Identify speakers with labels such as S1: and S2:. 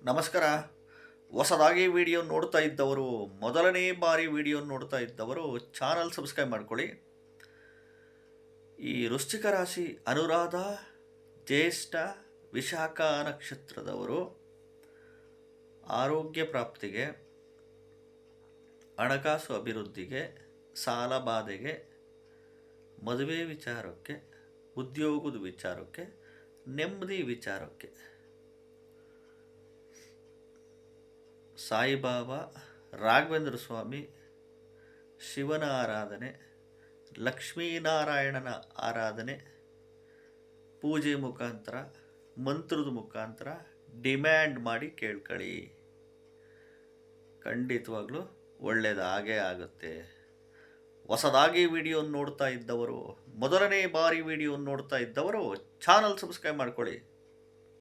S1: ನಮಸ್ಕಾರ. ಹೊಸದಾಗಿ ವಿಡಿಯೋ ನೋಡ್ತಾ ಇದ್ದವರು, ಮೊದಲನೇ ಬಾರಿ ವಿಡಿಯೋ ನೋಡ್ತಾ ಇದ್ದವರು ಚಾನಲ್ ಸಬ್ಸ್ಕ್ರೈಬ್ ಮಾಡ್ಕೊಳ್ಳಿ. ಈ ವೃಶ್ಚಿಕ ರಾಶಿ ಅನುರಾಧ, ಜ್ಯೇಷ್ಠ, ವಿಶಾಖ ನಕ್ಷತ್ರದವರು ಆರೋಗ್ಯ ಪ್ರಾಪ್ತಿಗೆ, ಹಣಕಾಸು ಅಭಿವೃದ್ಧಿಗೆ, ಸಾಲ ಬಾಧೆಗೆ, ಮದುವೆ ವಿಚಾರಕ್ಕೆ, ಉದ್ಯೋಗದ ವಿಚಾರಕ್ಕೆ, ನೆಮ್ಮದಿ ವಿಚಾರಕ್ಕೆ ಸಾಯಿಬಾಬಾ, ರಾಘವೇಂದ್ರ ಸ್ವಾಮಿ, ಶಿವನ ಆರಾಧನೆ, ಲಕ್ಷ್ಮೀನಾರಾಯಣನ ಆರಾಧನೆ, ಪೂಜೆ ಮುಖಾಂತರ, ಮಂತ್ರದ ಮುಖಾಂತರ ಡಿಮ್ಯಾಂಡ್ ಮಾಡಿ ಕೇಳ್ಕೊಳ್ಳಿ. ಖಂಡಿತವಾಗ್ಲೂ ಒಳ್ಳೆಯದಾಗೇ ಆಗುತ್ತೆ. ಹೊಸದಾಗಿ ವಿಡಿಯೋ ನೋಡ್ತಾ ಇದ್ದವರು, ಮೊದಲನೇ ಬಾರಿ ವಿಡಿಯೋ ನೋಡ್ತಾ ಇದ್ದವರು ಚಾನಲ್ ಸಬ್ಸ್ಕ್ರೈಬ್ ಮಾಡ್ಕೊಳ್ಳಿ.